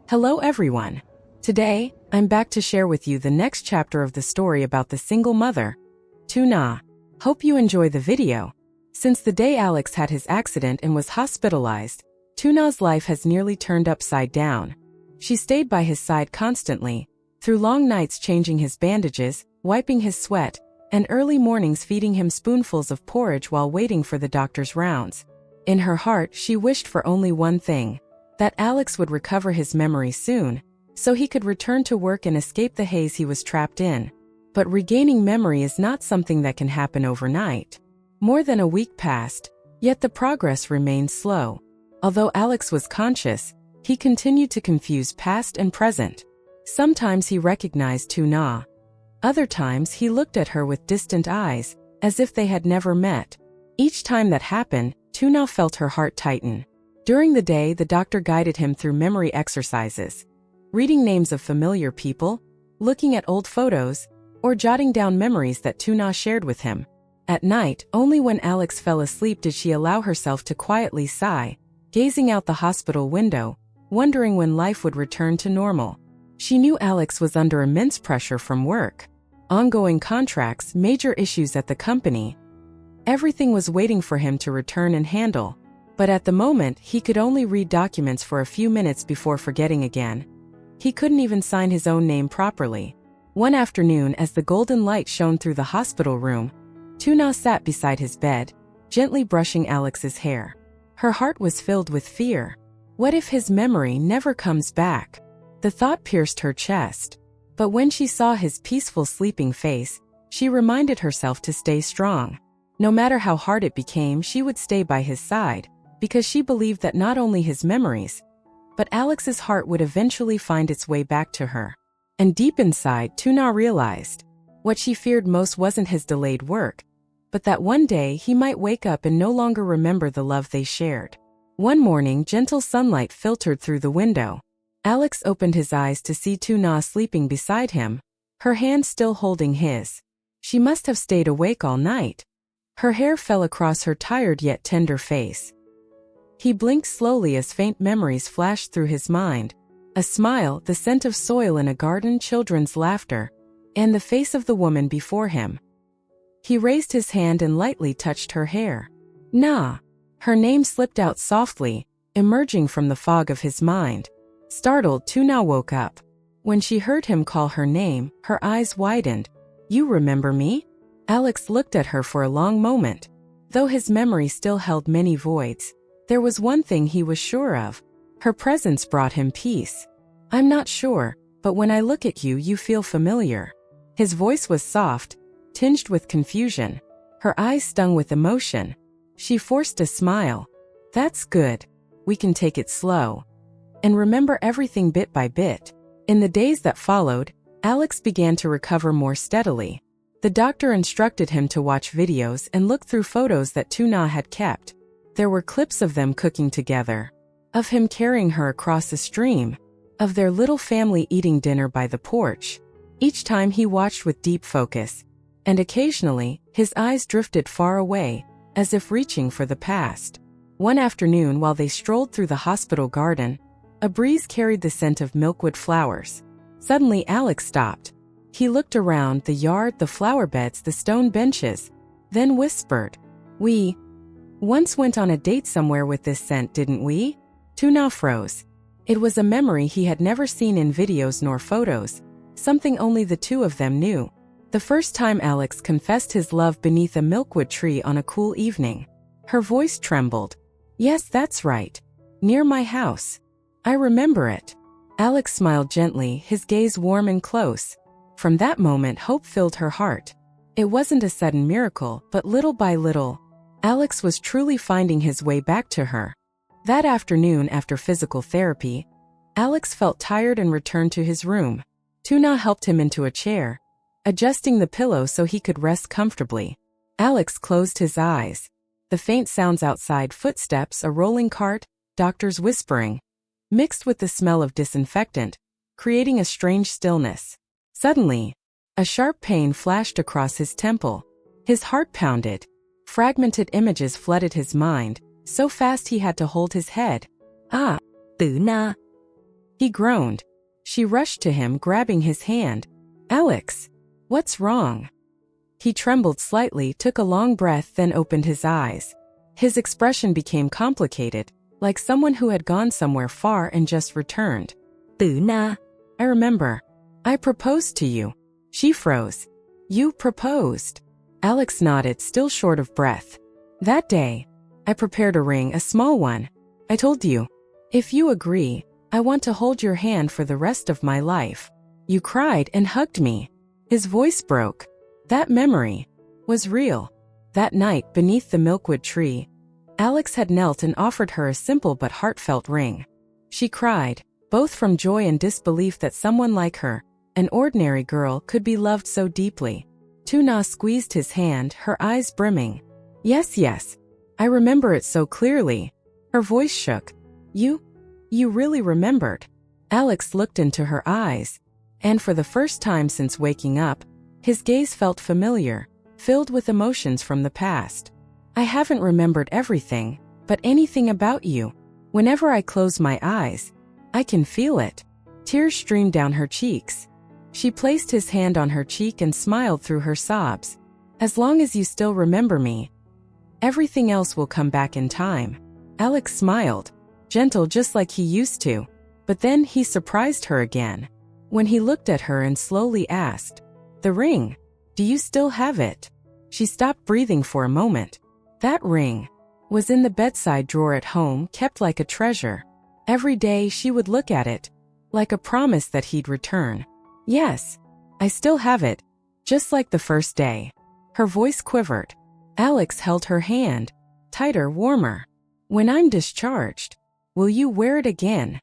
Hello everyone. Today, I'm back to share with you the next chapter of the story about the single mother, Tuna. Hope you enjoy the video. Since the day Alex had his accident and was hospitalized, Tuna's life has nearly turned upside down. She stayed by his side constantly, through long nights changing his bandages, wiping his sweat, and early mornings feeding him spoonfuls of porridge while waiting for the doctor's rounds. In her heart, she wished for only one thing: that Alex would recover his memory soon, so he could return to work and escape the haze he was trapped in. But regaining memory is not something that can happen overnight. More than a week passed, yet the progress remained slow. Although Alex was conscious, he continued to confuse past and present. Sometimes he recognized Tuna. Other times he looked at her with distant eyes, as if they had never met. Each time that happened, Tuna felt her heart tighten. During the day, the doctor guided him through memory exercises, reading names of familiar people, looking at old photos, or jotting down memories that Tuna shared with him. At night, only when Alex fell asleep did she allow herself to quietly sigh, gazing out the hospital window, wondering when life would return to normal. She knew Alex was under immense pressure from work, ongoing contracts, major issues at the company. Everything was waiting for him to return and handle. But at the moment, he could only read documents for a few minutes before forgetting again. He couldn't even sign his own name properly. One afternoon, as the golden light shone through the hospital room, Tuna sat beside his bed, gently brushing Alex's hair. Her heart was filled with fear. What if his memory never comes back? The thought pierced her chest. But when she saw his peaceful sleeping face, she reminded herself to stay strong. No matter how hard it became, she would stay by his side, because she believed that not only his memories, but Alex's heart would eventually find its way back to her. And deep inside, Tuna realized what she feared most wasn't his delayed work, but that one day he might wake up and no longer remember the love they shared. One morning, gentle sunlight filtered through the window. Alex opened his eyes to see Tuna sleeping beside him, her hand still holding his. She must have stayed awake all night. Her hair fell across her tired yet tender face. He blinked slowly as faint memories flashed through his mind. A smile, the scent of soil in a garden, children's laughter, and the face of the woman before him. He raised his hand and lightly touched her hair. Nah. Her name slipped out softly, emerging from the fog of his mind. Startled, Tuna woke up. When she heard him call her name, her eyes widened. You remember me? Alex looked at her for a long moment. Though his memory still held many voids, there was one thing he was sure of. Her presence brought him peace. I'm not sure, but when I look at you, you feel familiar. His voice was soft, tinged with confusion. Her eyes stung with emotion. She forced a smile. That's good. We can take it slow and remember everything bit by bit. In the days that followed, Alex began to recover more steadily. The doctor instructed him to watch videos and look through photos that Tuna had kept. There were clips of them cooking together, of him carrying her across a stream, of their little family eating dinner by the porch. Each time he watched with deep focus, and occasionally, his eyes drifted far away, as if reaching for the past. One afternoon, while they strolled through the hospital garden, a breeze carried the scent of milkwood flowers. Suddenly, Alex stopped. He looked around, the yard, the flower beds, the stone benches, then whispered, We once went on a date somewhere with this scent, didn't we? Tuna froze. It was a memory he had never seen in videos nor photos, something only the two of them knew. The first time Alex confessed his love beneath a milkwood tree on a cool evening. Her voice trembled. Yes, that's right. Near my house. I remember it. Alex smiled gently, his gaze warm and close. From that moment, hope filled her heart. It wasn't a sudden miracle, but little by little, Alex was truly finding his way back to her. That afternoon, after physical therapy, Alex felt tired and returned to his room. Tuna helped him into a chair, adjusting the pillow so he could rest comfortably. Alex closed his eyes. The faint sounds outside, footsteps, a rolling cart, doctors whispering, mixed with the smell of disinfectant, creating a strange stillness. Suddenly, a sharp pain flashed across his temple. His heart pounded. Fragmented images flooded his mind, so fast he had to hold his head. Ah, Tử Na. He groaned. She rushed to him, grabbing his hand. Alex, what's wrong? He trembled slightly, took a long breath, then opened his eyes. His expression became complicated, like someone who had gone somewhere far and just returned. Tử na. I remember. I proposed to you. She froze. You proposed? Alex nodded, still short of breath. That day, I prepared a ring, a small one. I told you, if you agree, I want to hold your hand for the rest of my life. You cried and hugged me. His voice broke. That memory was real. That night, beneath the milkwood tree, Alex had knelt and offered her a simple but heartfelt ring. She cried, both from joy and disbelief that someone like her, an ordinary girl, could be loved so deeply. Tuna squeezed his hand, her eyes brimming. Yes, yes. I remember it so clearly. Her voice shook. You really remembered. Alex looked into her eyes, and for the first time since waking up, his gaze felt familiar, filled with emotions from the past. I haven't remembered everything, but anything about you. Whenever I close my eyes, I can feel it. Tears streamed down her cheeks. She placed his hand on her cheek and smiled through her sobs. As long as you still remember me, everything else will come back in time. Alex smiled, gentle just like he used to. But then he surprised her again, when he looked at her and slowly asked, the ring, do you still have it? She stopped breathing for a moment. That ring was in the bedside drawer at home, kept like a treasure. Every day she would look at it, like a promise that he'd return. Yes, I still have it, just like the first day. Her voice quivered. Alex held her hand, tighter, warmer. When I'm discharged, will you wear it again?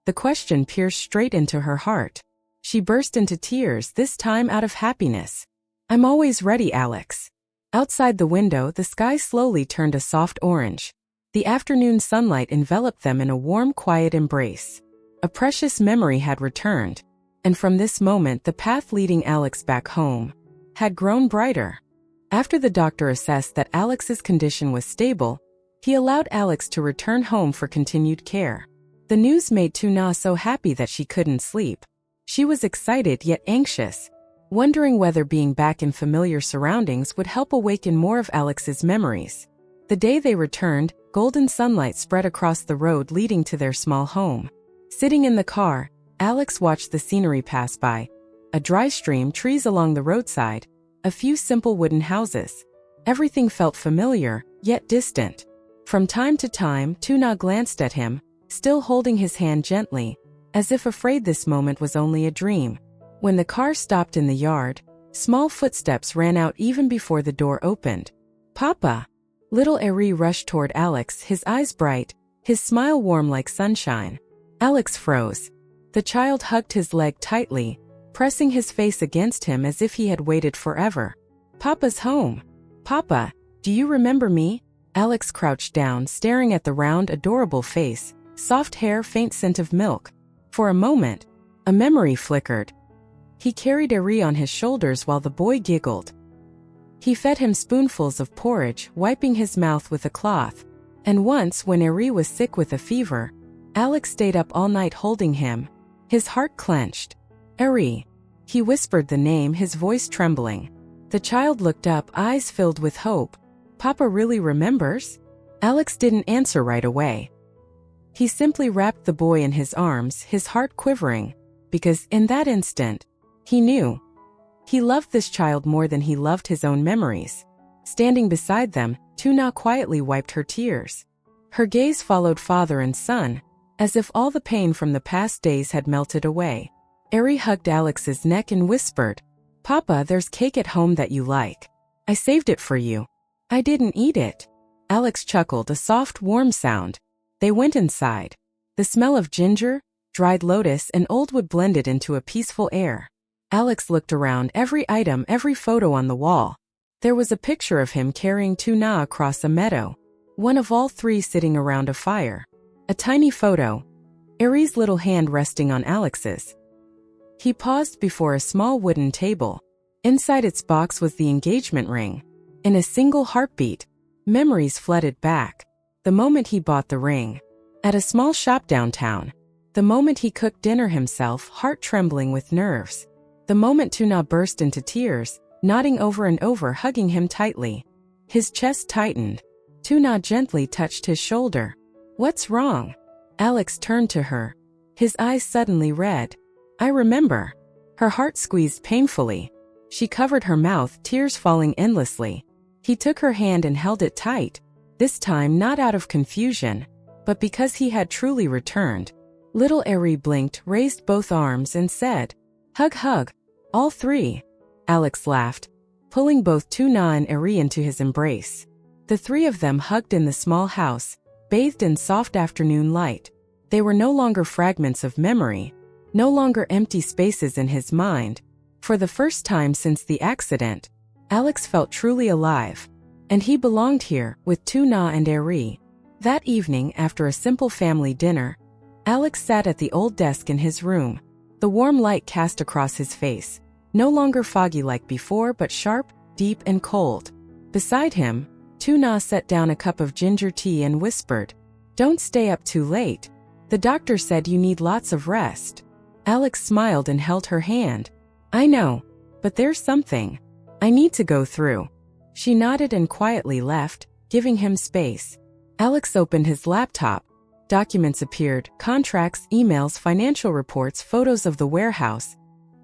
The question pierced straight into her heart. She burst into tears, this time out of happiness. I'm always ready, Alex. Outside the window, the sky slowly turned a soft orange. The afternoon sunlight enveloped them in a warm, quiet embrace. A precious memory had returned, and from this moment the path leading Alex back home had grown brighter. After the doctor assessed that Alex's condition was stable, he allowed Alex to return home for continued care. The news made Tuna so happy that she couldn't sleep. She was excited yet anxious, wondering whether being back in familiar surroundings would help awaken more of Alex's memories. The day they returned, golden sunlight spread across the road leading to their small home. Sitting in the car, Alex watched the scenery pass by. A dry stream, trees along the roadside, a few simple wooden houses. Everything felt familiar, yet distant. From time to time, Tuna glanced at him, still holding his hand gently, as if afraid this moment was only a dream. When the car stopped in the yard, small footsteps ran out even before the door opened. Papa! Little Eri rushed toward Alex, his eyes bright, his smile warm like sunshine. Alex froze. The child hugged his leg tightly, pressing his face against him as if he had waited forever. Papa's home. Papa, do you remember me? Alex crouched down, staring at the round, adorable face, soft hair, faint scent of milk. For a moment, a memory flickered. He carried Eri on his shoulders while the boy giggled. He fed him spoonfuls of porridge, wiping his mouth with a cloth. And once, when Eri was sick with a fever, Alex stayed up all night holding him. His heart clenched. Eri. He whispered the name, his voice trembling. The child looked up, eyes filled with hope. Papa really remembers? Alex didn't answer right away. He simply wrapped the boy in his arms, his heart quivering, because in that instant, he knew. He loved this child more than he loved his own memories. Standing beside them, Tuna quietly wiped her tears. Her gaze followed father and son, as if all the pain from the past days had melted away. Eri hugged Alex's neck and whispered, Papa, there's cake at home that you like. I saved it for you. I didn't eat it. Alex chuckled, a soft, warm sound. They went inside. The smell of ginger, dried lotus, and old wood blended into a peaceful air. Alex looked around, every item, every photo on the wall. There was a picture of him carrying Tuna across a meadow, one of all three sitting around a fire. A tiny photo, Eri's little hand resting on Alex's. He paused before a small wooden table. Inside its box was the engagement ring. In a single heartbeat, memories flooded back. The moment he bought the ring. At a small shop downtown. The moment he cooked dinner himself, heart trembling with nerves. The moment Tuna burst into tears, nodding over and over, hugging him tightly. His chest tightened. Tuna gently touched his shoulder. "What's wrong?" Alex turned to her. His eyes suddenly red. "I remember." Her heart squeezed painfully. She covered her mouth, tears falling endlessly. He took her hand and held it tight, this time not out of confusion, but because he had truly returned. Little Eri blinked, raised both arms, and said, "Hug, hug. All three." Alex laughed, pulling both Tuna and Eri into his embrace. The three of them hugged in the small house, bathed in soft afternoon light. They were no longer fragments of memory, no longer empty spaces in his mind. For the first time since the accident, Alex felt truly alive. And he belonged here, with Tuna and Eri. That evening, after a simple family dinner, Alex sat at the old desk in his room. The warm light cast across his face, no longer foggy like before, but sharp, deep, and cold. Beside him, Tuna set down a cup of ginger tea and whispered, "Don't stay up too late. The doctor said you need lots of rest." Alex smiled and held her hand. "I know, but there's something I need to go through." She nodded and quietly left, giving him space. Alex opened his laptop. Documents appeared, contracts, emails, financial reports, photos of the warehouse.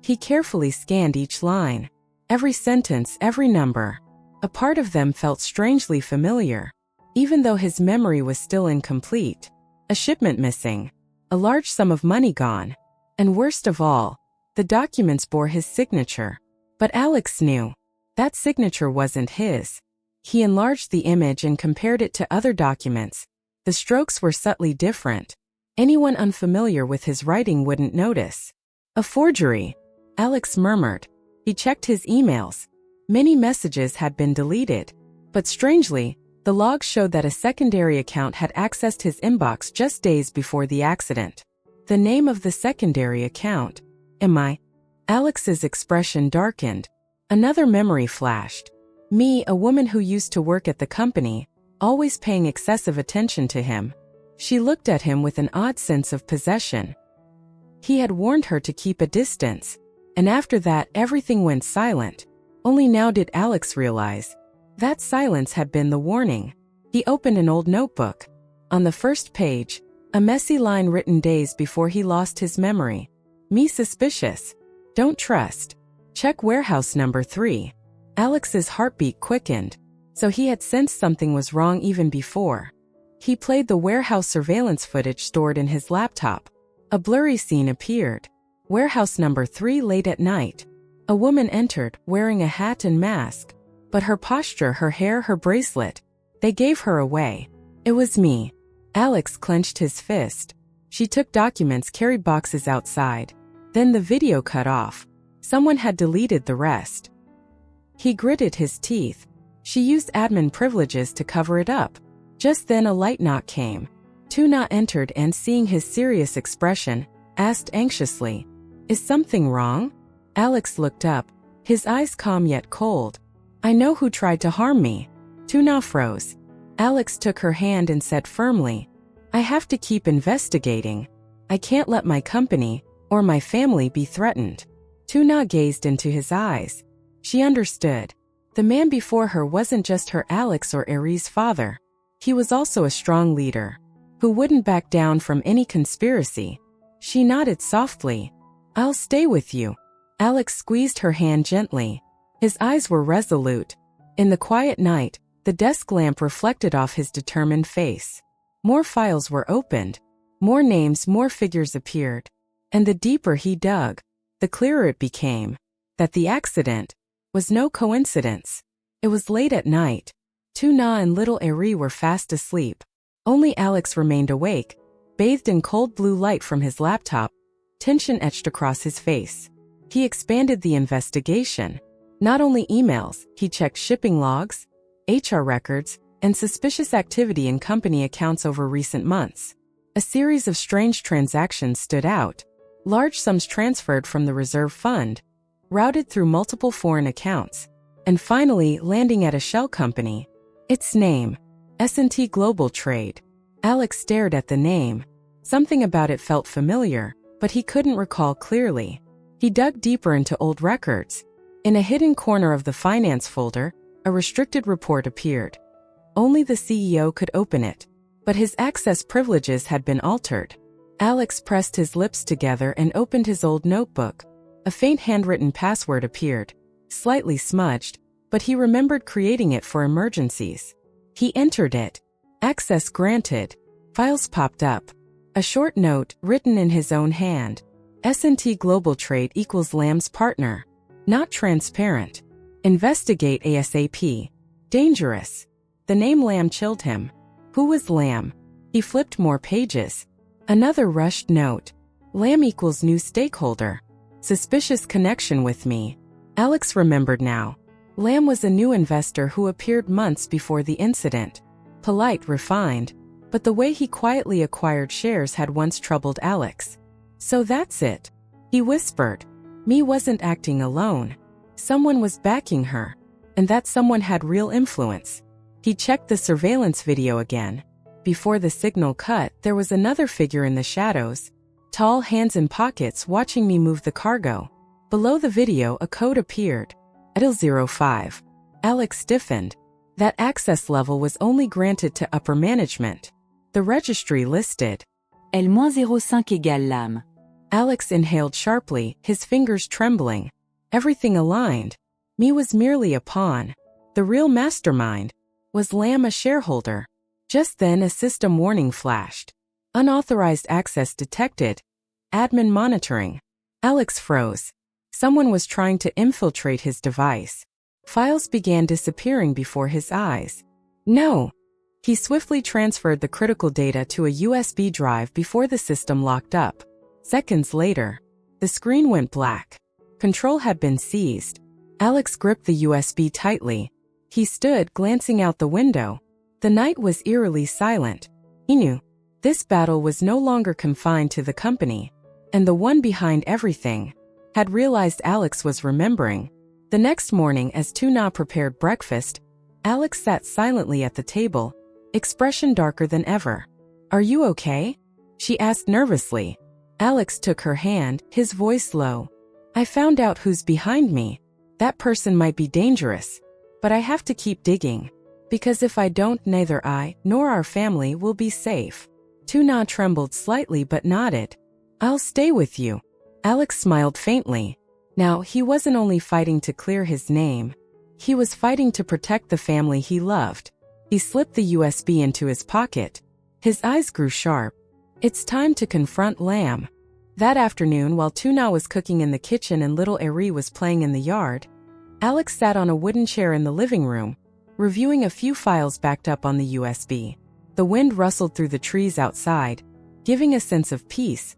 He carefully scanned each line, every sentence, every number. A part of them felt strangely familiar, even though his memory was still incomplete. A shipment missing, a large sum of money gone, and worst of all, the documents bore his signature. But Alex knew that signature wasn't his. He enlarged the image and compared it to other documents. The strokes were subtly different. Anyone unfamiliar with his writing wouldn't notice. "A forgery," Alex murmured. He checked his emails. Many messages had been deleted, but strangely, the logs showed that a secondary account had accessed his inbox just days before the accident. The name of the secondary account. "Am I?" Alex's expression darkened. Another memory flashed. Me, a woman who used to work at the company, always paying excessive attention to him. She looked at him with an odd sense of possession. He had warned her to keep a distance, and after that everything went silent. Only now did Alex realize that silence had been the warning. He opened an old notebook. On the first page, a messy line written days before he lost his memory. "Me suspicious. Don't trust. Check warehouse number 3. Alex's heartbeat quickened. So he had sensed something was wrong even before. He played the warehouse surveillance footage stored in his laptop. A blurry scene appeared. Warehouse number 3 late at night. A woman entered, wearing a hat and mask. But her posture, her hair, her bracelet, they gave her away. It was me. Alex clenched his fist. She took documents, carried boxes outside. Then the video cut off. Someone had deleted the rest. He gritted his teeth. She used admin privileges to cover it up. Just then a light knock came. Tuna entered and, seeing his serious expression, asked anxiously, "Is something wrong?" Alex looked up, his eyes calm yet cold. "I know who tried to harm me." Tuna froze. Alex took her hand and said firmly, "I have to keep investigating. I can't let my company or my family be threatened." Tuna gazed into his eyes. She understood. The man before her wasn't just her Alex or Eri's father. He was also a strong leader, who wouldn't back down from any conspiracy. She nodded softly. "I'll stay with you." Alex squeezed her hand gently. His eyes were resolute. In the quiet night, the desk lamp reflected off his determined face. More files were opened. More names, more figures appeared. And the deeper he dug, the clearer it became that the accident was no coincidence. It was late at night. Tuna and little Eri were fast asleep. Only Alex remained awake, bathed in cold blue light from his laptop, tension etched across his face. He expanded the investigation. Not only emails, he checked shipping logs, HR records, and suspicious activity in company accounts over recent months. A series of strange transactions stood out. Large sums transferred from the reserve fund, routed through multiple foreign accounts, and finally landing at a shell company. Its name, S&T Global Trade. Alex stared at the name. Something about it felt familiar, but he couldn't recall clearly. He dug deeper into old records. In a hidden corner of the finance folder, a restricted report appeared. Only the CEO could open it, but his access privileges had been altered. Alex pressed his lips together and opened his old notebook. A faint handwritten password appeared, slightly smudged, but he remembered creating it for emergencies. He entered it. Access granted. Files popped up. A short note, written in his own hand. S&T Global Trade equals Lamb's partner. Not transparent. Investigate ASAP. Dangerous. The name Lamb chilled him. Who was Lamb? He flipped more pages. Another rushed note. Lamb equals new stakeholder. Suspicious connection with me. Alex remembered now. Lamb was a new investor who appeared months before the incident. Polite, refined, but the way he quietly acquired shares had once troubled Alex. So that's it. He whispered. Me wasn't acting alone. Someone was backing her. And that someone had real influence. He checked the surveillance video again. Before the signal cut, there was another figure in the shadows. Tall, hands in pockets, watching me move the cargo. Below the video, a code appeared. Idle 05. Alex stiffened. That access level was only granted to upper management. The registry listed. L-05 égale Lamb. Alex inhaled sharply, his fingers trembling. Everything aligned. Me was merely a pawn. The real mastermind. Was Lamb a shareholder? Just then a system warning flashed. Unauthorized access detected. Admin monitoring. Alex froze. Someone was trying to infiltrate his device. Files began disappearing before his eyes. No! He swiftly transferred the critical data to a USB drive before the system locked up. Seconds later, the screen went black. Control had been seized. Alex gripped the USB tightly. He stood, glancing out the window. The night was eerily silent. He knew. This battle was no longer confined to the company. And the one behind everything had realized Alex was remembering. The next morning, as Tuna prepared breakfast, Alex sat silently at the table, expression darker than ever. Are you okay? She asked nervously. Alex took her hand, his voice low. I found out who's behind me. That person might be dangerous. But I have to keep digging. Because if I don't, neither I nor our family will be safe. Tuna trembled slightly but nodded. I'll stay with you. Alex smiled faintly. Now, he wasn't only fighting to clear his name. He was fighting to protect the family he loved. He slipped the USB into his pocket. His eyes grew sharp. It's time to confront Lamb. That afternoon, while Tuna was cooking in the kitchen and little Eri was playing in the yard, Alex sat on a wooden chair in the living room, reviewing a few files backed up on the USB. The wind rustled through the trees outside, giving a sense of peace.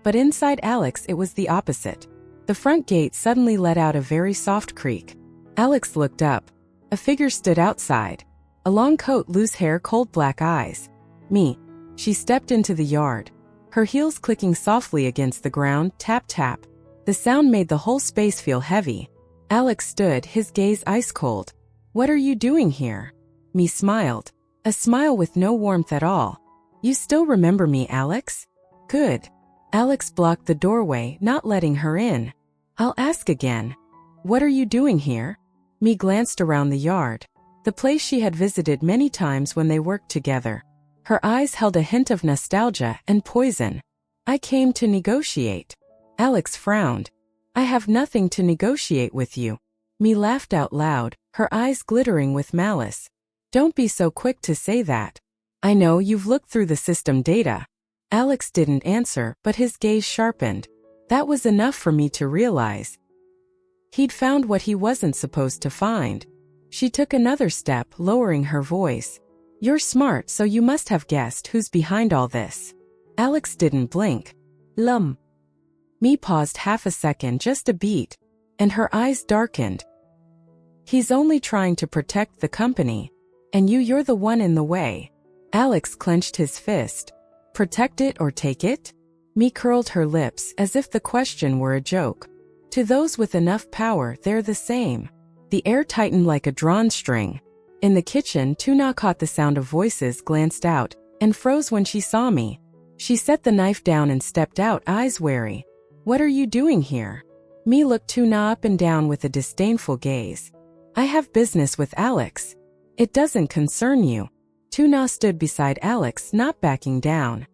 But inside Alex, it was the opposite. The front gate suddenly let out a very soft creak. Alex looked up. A figure stood outside. A long coat, loose hair, cold black eyes. Me. She stepped into the yard. Her heels clicking softly against the ground, tap tap. The sound made the whole space feel heavy. Alex stood, his gaze ice cold. What are you doing here? Me smiled. A smile with no warmth at all. You still remember me, Alex? Good. Alex blocked the doorway, not letting her in. I'll ask again. What are you doing here? Me glanced around the yard. The place she had visited many times when they worked together. Her eyes held a hint of nostalgia and poison. I came to negotiate. Alex frowned. I have nothing to negotiate with you. Me laughed out loud, her eyes glittering with malice. Don't be so quick to say that. I know you've looked through the system data. Alex didn't answer, but his gaze sharpened. That was enough for me to realize. He'd found what he wasn't supposed to find. She took another step, lowering her voice. You're smart, so you must have guessed who's behind all this. Alex didn't blink. Me paused half a second, just a beat, and her eyes darkened. He's only trying to protect the company. And you're the one in the way. Alex clenched his fist. Protect it or take it? Me curled her lips as if the question were a joke. To those with enough power, they're the same. The air tightened like a drawn string. In the kitchen, Tuna caught the sound of voices, glanced out, and froze when she saw me. She set the knife down and stepped out, eyes wary. What are you doing here? Me looked Tuna up and down with a disdainful gaze. I have business with Alex. It doesn't concern you. Tuna stood beside Alex, not backing down.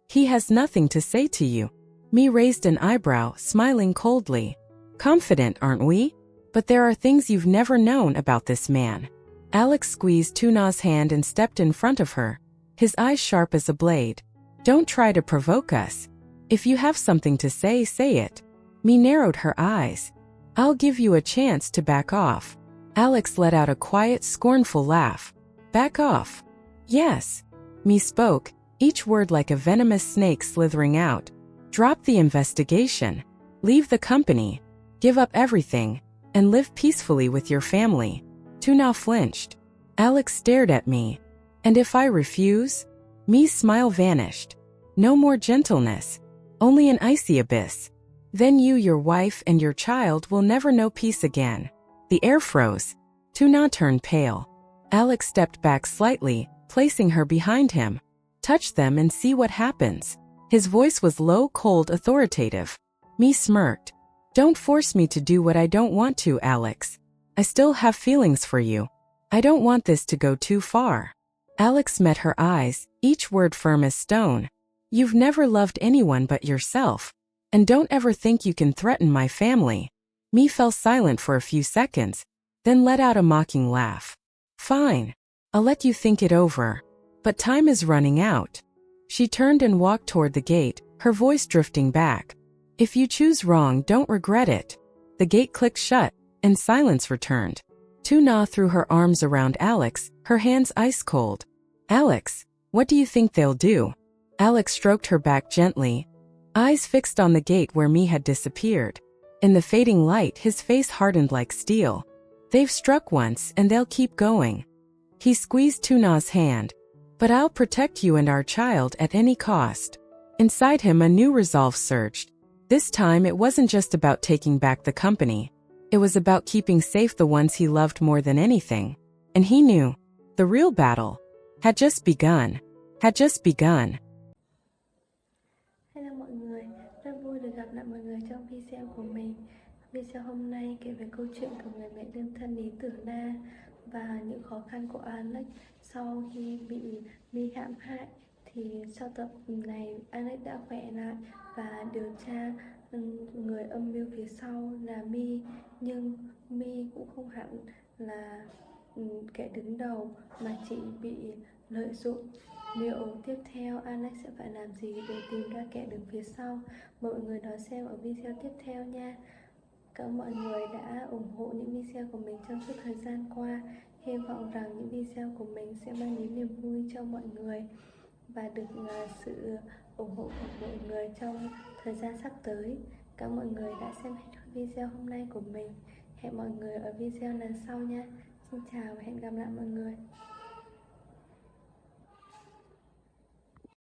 He has nothing to say to you. Me raised an eyebrow, smiling coldly. Confident, aren't we? But there are things you've never known about this man. Alex squeezed Tuna's hand and stepped in front of her, his eyes sharp as a blade. Don't try to provoke us. If you have something to say, say it. Me narrowed her eyes. I'll give you a chance to back off. Alex let out a quiet, scornful laugh. Back off? Yes. Me spoke, each word like a venomous snake slithering out. Drop the investigation. Leave the company. Give up everything. And live peacefully with your family. Tuna flinched. Alex stared at me. And if I refuse? Me's smile vanished. No more gentleness. Only an icy abyss. Then you, your wife, and your child will never know peace again. The air froze. Tuna turned pale. Alex stepped back slightly, placing her behind him. Touch them and see what happens. His voice was low, cold, authoritative. Me smirked. Don't force me to do what I don't want to, Alex. I still have feelings for you. I don't want this to go too far. Alex met her eyes, each word firm as stone. You've never loved anyone but yourself. And don't ever think you can threaten my family. Me fell silent for a few seconds, then let out a mocking laugh. Fine. I'll let you think it over. But time is running out. She turned and walked toward the gate, her voice drifting back. If you choose wrong, don't regret it. The gate clicked shut, and silence returned. Tuna threw her arms around Alex, her hands ice cold. Alex, what do you think they'll do? Alex stroked her back gently, eyes fixed on the gate where Me had disappeared. In the fading light, his face hardened like steel. They've struck once, and they'll keep going. He squeezed Tuna's hand. But I'll protect you and our child at any cost. Inside him, a new resolve surged. This time, it wasn't just about taking back the company. It was about keeping safe the ones he loved more than anything. And he knew. The real battle had just begun. Hello mọi người, rất vui được gặp lại mọi người trong video của mình. Video hôm nay kể về câu chuyện của người mẹ đơn thân Lytulinda và những khó khăn của Alex sau khi bị Mi hãm hại. Thì sau tập này, Alex đã khỏe lại và điều tra người âm mưu phía sau là Mi. Nhưng Mi cũng không hẳn là kẻ đứng đầu mà chỉ bị lợi dụng. Liệu tiếp theo Alex sẽ phải làm gì để tìm ra kẻ đứng phía sau? Mời mọi người đón xem ở video tiếp theo nha. Cảm ơn mọi người đã ủng hộ những video của mình trong suốt thời gian qua. Hy vọng rằng những video của mình sẽ mang đến niềm vui cho mọi người và được sự ủng hộ của mọi người trong thời gian sắp tới. Cảm ơn mọi người đã xem hết video hôm nay của mình. Hẹn mọi người ở video lần sau nha. Xin chào và hẹn gặp lại mọi người.